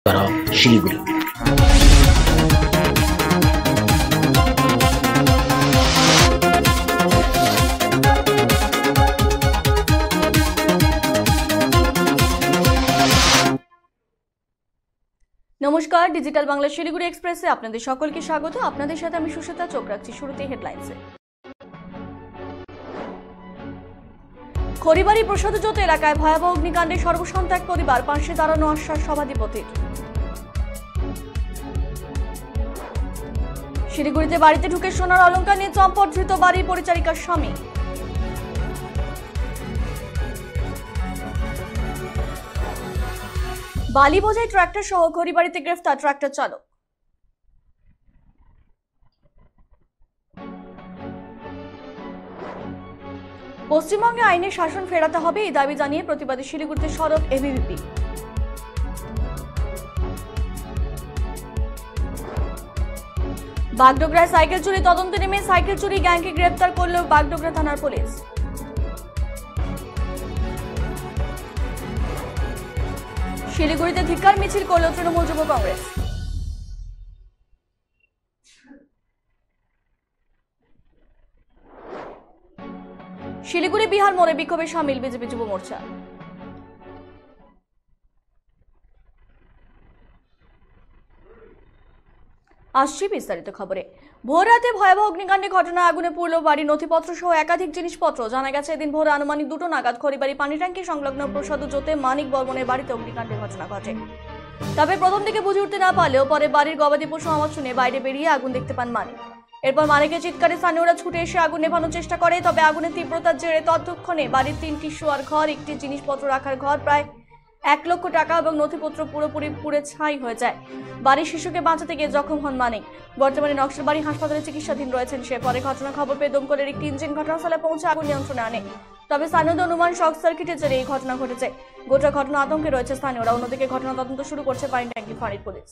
শিলিগুড়ি। নমস্কার, ডিজিটাল বাংলা শিলিগুড়ি এক্সপ্রেসে আপনাদের সকলকে স্বাগত। আপনাদের সাথে আমি সুশ্রুতা। চোখ রাখছি শুরুতে হেডলাইন্সে। খড়িবাড়ি প্রসাদজোত এলাকায় ভয়াবহ অগ্নিকাণ্ডে সর্বশান্ত এক পরিবার, পাশে দাঁড়ানো আশ্বাস সভাধিপতির। শিলিগুড়িতে বাড়িতে ঢুকে সোনার অলংকার নিয়ে চম্পট, ধৃত বাড়ির পরিচারিকার স্বামী। বালি বোঝাই ট্রাক্টর সহ খড়িবাড়িতে গ্রেফতার ট্রাক্টর চালক। পশ্চিমবঙ্গে আইনের শাসন ফেরাতে হবে, এই দাবি জানিয়ে প্রতিবাদী শিলিগুড়িতে সড়ক এবিভিপি। বাগডোগরায় সাইকেল চুরি তদন্তে নেমে সাইকেল চুরি গ্যাংকে গ্রেফতার করল বাগডোগরা থানার পুলিশ। শিলিগুড়িতে ধিক্কার মিছিল করল তৃণমূল যুব কংগ্রেস। শিলিগুড়ি বিহার মোড়ে বিক্ষোভে সামিল বিজেপি যুব মোর্চা। আসছি বিস্তারিত খবরে। ভোর রাতে ভয়াবহ অগ্নিকাণ্ডে ঘটনা, আগুনে পুড়ল বাড়ির নথিপত্র সহ একাধিক জিনিসপত্র। জানা গেছে, এদিন ভোরে আনুমানিক 2টো নাগাদ খড়িবাড়ি পানি ট্যাঙ্কি সংলগ্ন প্রসাদজোতে মানিক বর্মনের বাড়িতে অগ্নিকাণ্ডের ঘটনা ঘটে। তবে প্রথম দিকে বুঝে উঠতে না পারলেও পরে বাড়ির গবাদি পশু আওয়াজ শুনে বাইরে বেরিয়ে আগুন দেখতে পান মানিক। এরপর মানিকের চিৎকারে স্থানীয়রা ছুটে এসে আগুন নেভানোর চেষ্টা করে। তবে আগুনের তীব্রতার জেরে ততক্ষণে বাড়ির 3টি শোয়ার ঘর, একটি জিনিসপত্র রাখার ঘর, প্রায় 1 লক্ষ টাকা এবং নথিপত্র পুরোপুরি পুড়ে ছাই হয়ে যায়। বাড়ির শিশুকে বাঁচাতে গিয়ে জখম হন মানিক। বর্তমানে নকশালবাড়ি হাসপাতালে চিকিৎসাধীন রয়েছেন সে। পরে ঘটনা খবর পেয়ে দমকলের একটি ইঞ্জিন ঘটনাস্থলে পৌঁছে আগুন নিয়ন্ত্রণে আনে। তবে স্থানীয়দের অনুমান শর্ট সার্কিটের জেরে এই ঘটনা ঘটেছে। গোটা ঘটনা আতঙ্কে রয়েছে স্থানীয়রা। অন্যদিকে ঘটনা তদন্ত শুরু করছে পানি ট্যাঙ্কি ফাঁড়ির পুলিশ।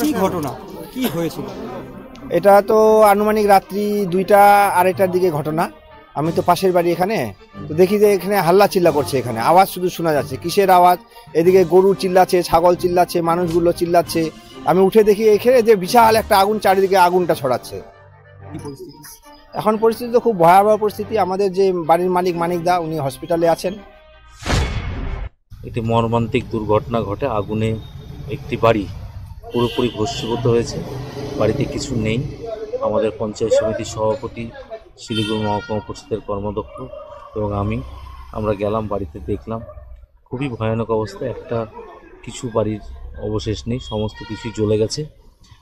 কি ঘটনা কি হয়েছিল? এটা তো আনুমানিক রাত্রি 2টা 2:30টার দিকে ঘটনা। আমি তো পাশের বাড়ি এখানে, তো দেখি যে এখানে হাল্লা চিল্লা করছে, এখানে আওয়াজ শুধু শোনা যাচ্ছে। কিসের আওয়াজ? এদিকে গরু চিল্লাচ্ছে, ছাগল চিল্লাচ্ছে, মানুষগুলো চিল্লাচ্ছে। আমি উঠে দেখি এখানে যে বিশাল একটা আগুন, চারিদিকে আগুনটা ছড়াচ্ছে। এখন পরিস্থিতি তো খুব ভয়াবহ পরিস্থিতি। আমাদের যে বাড়ির মালিক মানিকদা, উনি হসপিটালে আছেন। একটি মর্মান্তিক দুর্ঘটনা ঘটে। আগুনে একটি বাড়ি পুরোপুরি ভস্মীভূত হয়েছে। বাড়িতে কিছু নেই। আমাদের পঞ্চায়েত সমিতির সভাপতি, শিলিগুড়ি মহকুমা পরিষদের কর্মাধ্যক্ষ এবং আমরা গেলাম বাড়িতে, দেখলাম খুবই ভয়ানক অবস্থা। কিছু বাড়ির অবশেষ নেই, সমস্ত কিছুই জ্বলে গেছে।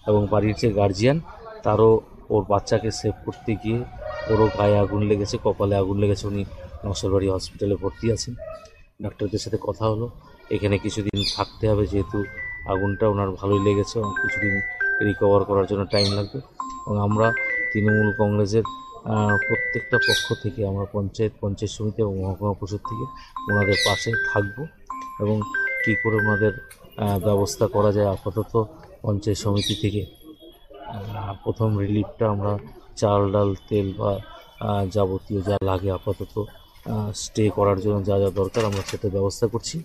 এবং বাড়ির যে গার্জিয়ান, তারও ওর বাচ্চাকে সেভ করতে গিয়ে ওরও গায়ে আগুন লেগেছে, কপালে আগুন লেগেছে। উনি নকশালবাড়ি হসপিটালে ভর্তি আছেন। ডাক্তারদের সাথে কথা হলো, এখানে কিছুদিন থাকতে হবে, যেহেতু আগুনটা ওনার ভালোই লেগেছে এবং কিছুদিন রিকভার করার জন্য টাইম লাগবে। এবং আমরা তৃণমূল কংগ্রেসের প্রত্যেকটা পক্ষ থেকে, আমরা পঞ্চায়েত সমিতি এবং মহকুমা পরিষদ থেকে ওনাদের পাশে থাকব এবং কী করে ওনাদের ব্যবস্থা করা যায়। আপাতত পঞ্চায়েত সমিতি থেকে প্রথম রিলিফটা আমরা চাল, ডাল, তেল বা যাবতীয় যা লাগে আপাতত স্টে করার জন্য যা যা দরকার আমরা সেটা ব্যবস্থা করছি।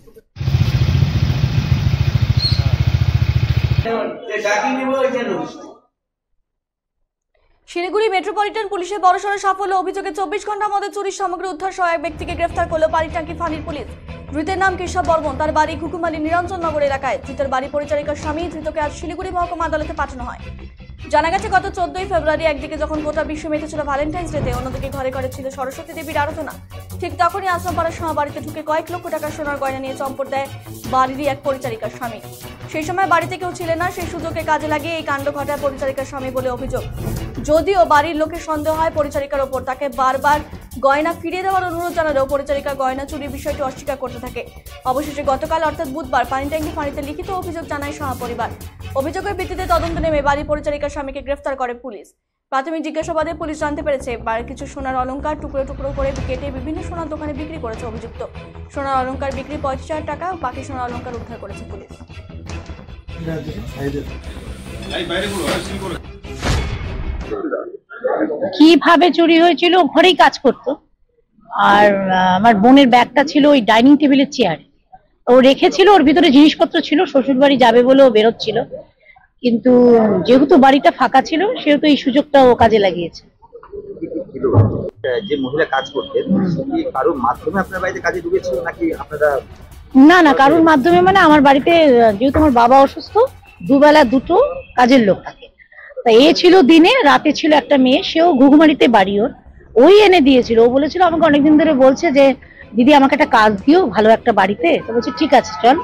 শিলিগুড়ি মেট্রোপলিটন পুলিশের বড়সড় সাফল্য। অভিযোগে 24 ঘন্টার মধ্যে চুরির সামগ্রী উদ্ধার সহ এক ব্যক্তিকে গ্রেফতার করল পানিট্যাঙ্কি ফাঁড়ির পুলিশ। ধৃতের নাম কেশব বর্মন। তার বাড়ি ঘুঘুমালি নিরঞ্জননগর এলাকায়। ধৃতের বাড়ি পরিচারিকার স্বামী। ধৃতকে আজ শিলিগুড়ি মহকুমা আদালতে পাঠানো হয়। জানা গেছে, গত 14ই ফেব্রুয়ারি একদিকে যখন গোটা বিশ্ব মেতেছিল ভ্যালেন্টাইন্স ডেতে, অন্যদিকে ঘরে ঘরে ছিল সরস্বতী দেবীর আরাধনা। ঠিক তখনই আশ্রমপাড়ার সময় বাড়িতে ঢুকে কয়েক লক্ষ টাকার সোনার গয়না নিয়ে চম্পট দেয় বাড়িরই এক পরিচারিকার স্বামী। সেই সময় বাড়িতে কেউ ছিলেন না। সেই সুযোগে কাজে লাগিয়ে এই কাণ্ড ঘটায় পরিচারিকার স্বামী বলে অভিযোগ। যদিও বাড়ির লোকের সন্দেহ হয় পরিচারিকার ওপর, তাকে বারবার গয়না ফিরিয়ে দেওয়ার অনুরোধ জানালেও পরিচারিকা গয়না চুরির বিষয়টি অস্বীকার করতে থাকে। অবশেষে গতকাল অর্থাৎ বুধবার পানিট্যাঙ্কি ফাঁড়িতে লিখিত অভিযোগ জানায় সাহা পরিবার। অভিযোগের ভিত্তিতে তদন্ত নেমে বাড়ির পরিচারিকার স্বামীকে গ্রেফতার করে পুলিশ। প্রাথমিক জিজ্ঞাসাবাদে পুলিশ জানতে পেরেছে, কিছু সোনার অলংকার টুকরো টুকরো করে কেটে বিভিন্ন সোনার দোকানে বিক্রি করেছে অভিযুক্ত। সোনার অলংকার বিক্রি 35,000 টাকা। বাকি সোনার অলংকার উদ্ধার করেছে পুলিশ। কিভাবে চুরি হয়েছিল? ঘরেই কাজ করতো, আর আমার বোনের ব্যাগটা ছিল ওই ডাইনিং টেবিলের চেয়ারে। ও রেখেছিল, ওর ভিতরে জিনিসপত্র ছিল, শ্বশুর বাড়ি যাবে বলে ও বেরোচ্ছিল, কিন্তু যেহেতু বাড়িটা ফাঁকা ছিল সেহেতু এই সুযোগটা ও কাজে লাগিয়েছে। যে মহিলা কাজ করতেন কি কারোর মাধ্যমে আপনার বাড়িতে কাজে ঢুকেছিল নাকি আপনারা? না না, কারোর মাধ্যমে মানে আমার বাড়িতে যেহেতু আমার বাবা অসুস্থ, দুবেলা দুটো কাজের লোক থাকে। তা এ ছিল দিনে, রাতে ছিল একটা মেয়ে, সেও ঘুঘুমারিতে বাড়ি, ওই এনে দিয়েছিল। ও বলেছিল আমাকে অনেকদিন ধরে বলছে যে দিদি আমাকে একটা কাজ দিও ভালো একটা বাড়িতে। তো বলছি ঠিক আছে চল।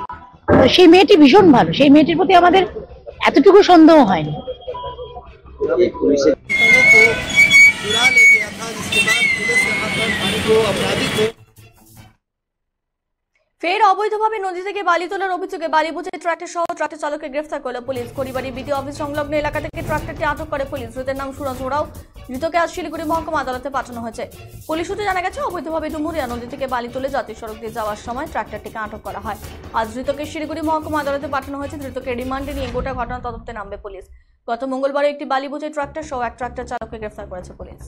তো সেই মেয়েটি ভীষণ ভালো, সেই মেয়েটির প্রতি আমাদের এতটুকু সন্দেহ হয়নি। ফের অবৈধভাবে নদী থেকে বালি তোলার অভিযোগে বালি বোঝাই ট্রাক্টর সহ ট্রাক্টর চালককে গ্রেফতার করল পুলিশ। খড়িবাড়ি বিডিও অফিস সংলগ্ন এলাকা থেকে ট্রাক্টরটি আটক করে পুলিশ। ধৃতের নাম সুরজ ওরাও। ধৃতকে আজ শিলিগুড়ি মহকুমা আদালতে পাঠানো হয়েছে। পুলিশ সূত্রে জানা গেছে অবৈধভাবে ডুমুরিয়া নদী থেকে বালি তুলে জাতীয় সড়ক দিয়ে যাওয়ার সময় ট্রাক্টরটিকে আটক করা হয়। আজ ধৃতকে শিলিগুড়ি মহকুমা আদালতে পাঠানো হয়েছে। ধৃতকে রিমান্ডে নিয়ে গোটা ঘটনা তদন্তে নামবে পুলিশ। গত মঙ্গলবার একটি বালি বোঝাই ট্রাক্টর সহ এক ট্রাক্টর চালককে গ্রেফতার করেছে পুলিশ।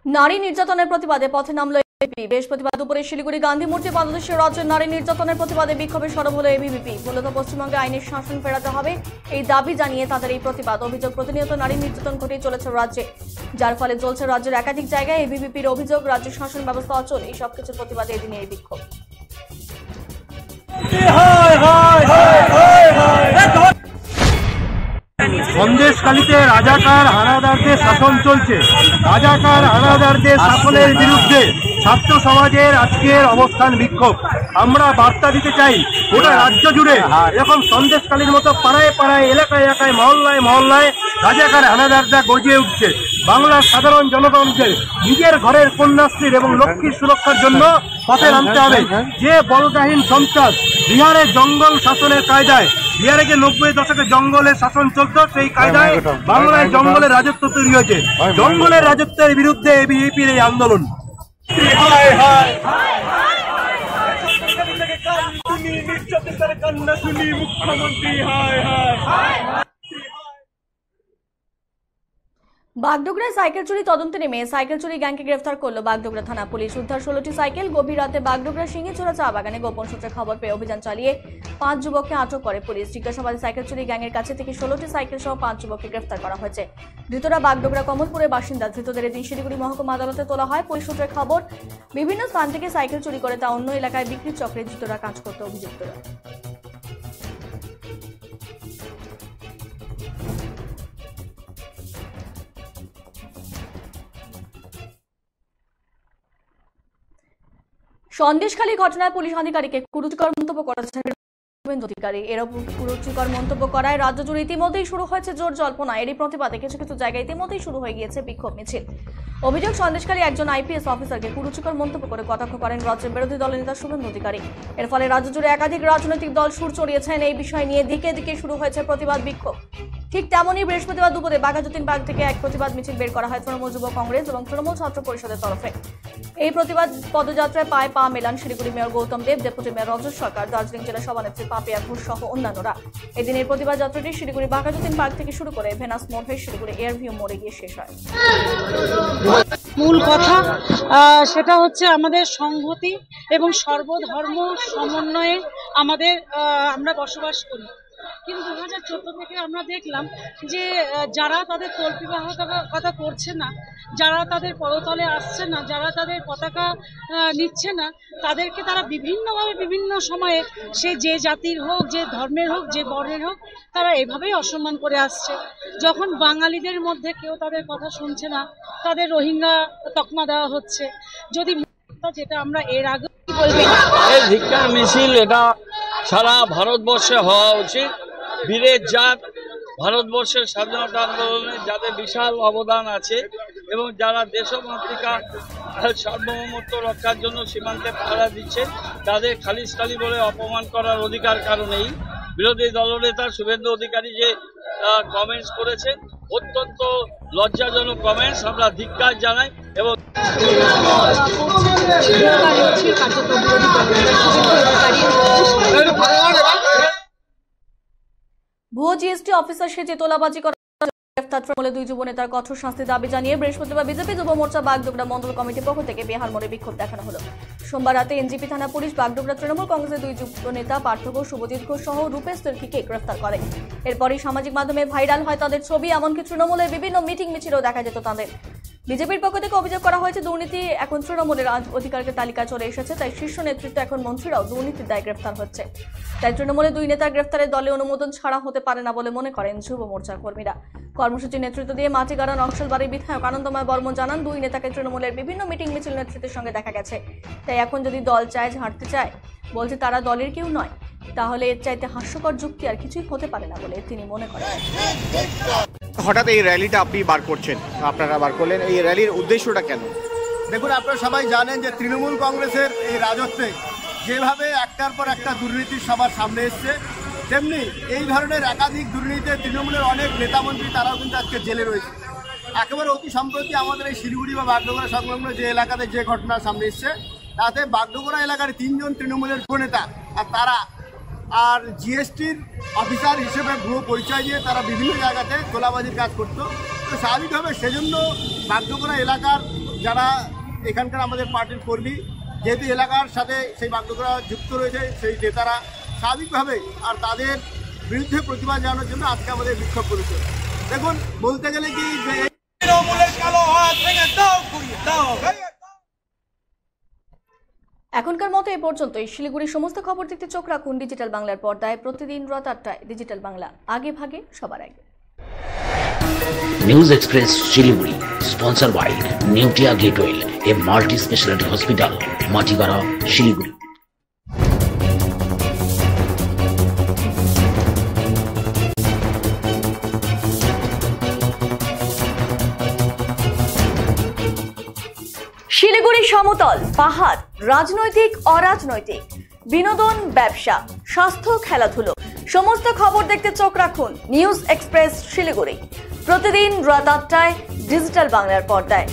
নারী নির্যাতনের প্রতিবাদে পথে নামল এবিভিপি। বৃহস্পতিবার দুপুরে শিলিগুড়ি গান্ধী মূর্তি পাদদেশে রাজ্যের নারী নির্যাতনের প্রতিবাদে বিক্ষোভে সরব হল এবিভিপি। মূলত পশ্চিমবঙ্গে আইনের শাসন ফেরাতে হবে এই দাবি জানিয়ে তাদের এই প্রতিবাদ। অভিযোগ প্রতিনিয়ত নারী নির্যাতন ঘটেই চলেছে রাজ্যে, যার ফলে চলছে রাজ্যের একাধিক জায়গায়। এবিভিপির অভিযোগ রাজ্যের শাসন ব্যবস্থা অচল। এই সব কিছুর প্রতিবাদে এদিনে এই বিক্ষোভ। সন্দেশখালীতে রাজাকার হানাদারদের শাসন চলছে। রাজাকার হানাদারদের শাসনের বিরুদ্ধে ছাত্র সমাজের আজকের অবস্থান বিক্ষোভ। আমরা বার্তা দিতে চাই গোটা রাজ্য জুড়ে এরকম সন্দেশখালীর মতো পাড়ায় পাড়ায়, এলাকায় এলাকায়, মহল্লায় মহল্লায় রাজাকার হানাদাররা গর্জে উঠছে। বাংলার সাধারণ জনগণকে নিজের ঘরের কন্যাশ্রীর এবং লক্ষ্মীর সুরক্ষার জন্য পথে নামতে হবে। যে বলগাহীন সন্ত্রাস বিহারের জঙ্গল শাসনের কায়দায়, বিহারে যে 90 দশকে জঙ্গলের শাসন চলত, সেই কায়দায় বাংলায় জঙ্গলের রাজত্ব তৈরি হয়েছে। জঙ্গলের রাজত্বের বিরুদ্ধে এবিভিপির এই আন্দোলন। বাগডোগরায় সাইকেল চুরি তদন্তে নেমে সাইকেল চুরি গ্যাংকে গ্রেফতার করল বাগডোগরা থানা পুলিশ। উদ্ধার 16টি সাইকেল। গভীর রাতে বাগডোগরা সিঙ্গিচোরা চা বাগানে গোপন সূত্রে খবর পেয়ে অভিযান চালিয়ে 5 যুবককে আটক করে পুলিশ। জিজ্ঞাসাবাদে সাইকেল চুরি গ্যাংয়ের কাছে থেকে 16টি সাইকেল সহ 5 যুবককে গ্রেফতার করা হয়েছে। ধৃতরা বাগডোগরা কমলপুরের বাসিন্দা। ধৃতদের এদিন শিলিগুড়ি মহকুমা আদালতে তোলা হয়। পুলিশ সূত্রে খবর বিভিন্ন স্থান থেকে সাইকেল চুরি করে তা অন্য এলাকায় বিক্রির চক্রে ধৃতরা কাজ করতে অভিযুক্তরা। সন্দেশখালী ঘটনায় পুলিশ আধিকারিককে কুরুচিকর মন্তব্য করেছেন অধিকারী। এরকম কুরুচিকর মন্তব্য করায় রাজ্য জুড়ে ইতিমধ্যেই শুরু হয়েছে জোর জল্পনা। এরই প্রতিবাদে কিছু কিছু জায়গায় ইতিমধ্যেই শুরু হয়ে গিয়েছে বিক্ষোভ মিছিল। অভিযোগ সন্দেশখালী একজন আইপিএস অফিসারকে কুরুচিকর মন্তব্য করে কটাক্ষ করেন রাজ্যের বিরোধী দলের নেতা শুভেন্দু অধিকারী। এর ফলে রাজ্য জুড়ে একাধিক রাজনৈতিক দল সুর চড়িয়েছেন। এই বিষয় নিয়ে দিকে দিকে শুরু হয়েছে প্রতিবাদ বিক্ষোভ। ঠিক তেমনই বৃহস্পতিবার দুপুরে বাঘাযতীনবাগ থেকে এক প্রতিবাদ মিছিল বের করা হয় তৃণমূল যুব কংগ্রেস এবং তৃণমূল ছাত্র পরিষদের তরফে। এই প্রতিবাদ পদযাত্রায় পায়ে পা মেলান শিলিগুড়ি মেয়র গৌতম দেব, ডেপুটি মেয়র রজত সরকার, দার্জিলিং জেলা সভানেত্রী পাপিয়া ঘোষ সহ অন্যান্যরা। এদিনের প্রতিবাদ যাত্রাটি শিলিগুড়ি বাঘাযতীনবাগ থেকে শুরু করে ভেনাস মোড় হয়ে শিলিগুড়ি এয়ারভিউ মোড়ে গিয়ে শেষ হয়। মূল কথা সেটা হচ্ছে আমাদের সংহতি এবং সর্বধর্ম সমন্বয়ে আমরা বসবাস করি। কিন্তু 2014 থেকে আমরা দেখলাম যে যারা তাদের তল্পিবাহকতা করছে না, যারা তাদের পদতলে আসছে না, যারা তাদের পতাকা নিচ্ছে না, তাদেরকে তারা বিভিন্নভাবে বিভিন্ন সময়ে সে যে জাতির হোক, যে ধর্মের হোক, যে বর্ণের হোক, তারা এভাবেই অসম্মান করে আসছে। যখন বাঙালিদের মধ্যে কেউ তাদের কথা শুনছে না, তাদের রোহিঙ্গা তকমা দেওয়া হচ্ছে। যদি যেটা আমরা এর আগে বলবেন, এই ধিক্কার মিছিল এটা সারা ভারতবর্ষে হওয়া উচিত। বীরের জাত ভারতবর্ষের স্বাধীনতা আন্দোলনে যাদের বিশাল অবদান আছে এবং যারা দেশমাতৃকা সার্বভৌমত্ব রক্ষার জন্য সীমান্তে পাহারা দিচ্ছে, তাদের খালিস্তালি বলে অপমান করার অধিকার কারণেই বিরোধী দলনেতা শুভেন্দু অধিকারী যে কমেন্টস করেছেন, অত্যন্ত লজ্জাজনক কমেন্টস। আমরা ধিক্কার জানাই এবং ভুয়ো জিএসটি অফিসার সেজে তোলাবাজি করা গ্রেফতার তৃণমূলের 2 যুব নেতার কঠোর শাস্তি দাবি জানিয়ে বৃহস্পতিবার বিজেপি যুব মোর্চা বাগডোগরা মন্ডল কমিটির পক্ষ থেকে বিহার মোড়ে বিক্ষোভ দেখানো হলো। সোমবার রাতে এনজিপি থানা পুলিশ বাগডোগরা তৃণমূল কংগ্রেসের 2 যুব নেতা পার্থ ঘোষ, শুভজিৎ ঘোষ সহ রূপেশ তির্কিকে গ্রেফতার করে। এরপরই সামাজিক মাধ্যমে ভাইরাল হয় তাদের ছবি, এমনকি তৃণমূলের বিভিন্ন মিটিং মিছিলেও দেখা যেত তাদের। বিজেপির পক্ষ থেকে অভিযোগ করা হয়েছে দুর্নীতি এখন তৃণমূলের অধিকারের তালিকায় চলে এসেছে, তাই শীর্ষ নেতৃত্ব এখন মন্ত্রীরাও দুর্নীতির দায়ে গ্রেফতার হচ্ছে। তাই তৃণমূলের 2 নেতার গ্রেফতারের দলে অনুমোদন ছাড়া হতে পারে না বলে মনে করেন যুব মোর্চার কর্মীরা। কর্মসূচির নেতৃত্ব দিয়ে মাটিগাড়া নকশালবাড়ির বিধায়ক আনন্দময় বর্মন জানান, 2 নেতাকে তৃণমূলের বিভিন্ন মিটিং মিছিল নেতৃত্বের সঙ্গে দেখা গেছে। তাই এখন যদি দল চায় ঝাড়তে চায়, বলছে তারা দলের কেউ নয়, তাহলে এর চাইতে হাস্যকর যুক্তি আর কিছুই হতে পারে না বলে তিনি মনে করেন। হঠাৎ এই র্যালিটা আপনি বার করছেন, আপনারা বার করলেন, এই র্যালির উদ্দেশ্যটা কেন? দেখুন, আপনারা সবাই জানেন যে তৃণমূল কংগ্রেসের এই রাজত্বে যেভাবে একটার পর একটা দুর্নীতি সবার সামনে এসছে, তেমনি এই ধরনের একাধিক দুর্নীতিতে তৃণমূলের অনেক নেতামন্ত্রী তারাও কিন্তু আজকে জেলে রয়েছে। একেবারে অতি সম্প্রতি আমাদের এই শিলিগুড়ি বা বাগডোগরা সংলগ্ন যে এলাকাতে যে ঘটনা সামনে এসছে, তাতে বাগডোগরা এলাকার 3 জন তৃণমূলের নেতা আর জিএসটির অফিসার হিসেবে ভুয়ো পরিচয় দিয়ে তারা বিভিন্ন জায়গাতে তোলাবাজির কাজ করতো। তো স্বাভাবিকভাবে সেজন্য বাগডোগরা এলাকার যারা এখানকার আমাদের পার্টির কর্মী, যেহেতু এলাকার সাথে সেই বাগডোগরা যুক্ত রয়েছে, সেই নেতারা স্বাভাবিকভাবে আর তাদের বিরুদ্ধে প্রতিবাদ জানানোর জন্য আজকে আমাদের বিক্ষোভ করেছে। দেখুন, বলতে গেলে কি যে এখনকার মতো এ পর্যন্তই। শিলিগুড়ির সমস্ত খবর দেখতে চোখ রাখুন ডিজিটাল বাংলার পর্দায়। প্রতিদিন রাত 8টায় ডিজিটাল বাংলা, আগে ভাগে সবার আগে। News express Siliguri sponsor by Neotia Getwel, a multi speciality hospital, Matigara, Siliguri. Siliguri সমতল, পাহাড়, রাজনৈতিক অরাজনৈতিক, বিনোদন, ব্যবসা, স্বাস্থ্য, খেলাধুলো, সমস্ত খবর দেখতে চোখ রাখুন নিউজ এক্সপ্রেস শিলিগুড়ি। প্রতিদিন রাত 8টায় ডিজিটাল বাংলার পর্দায়।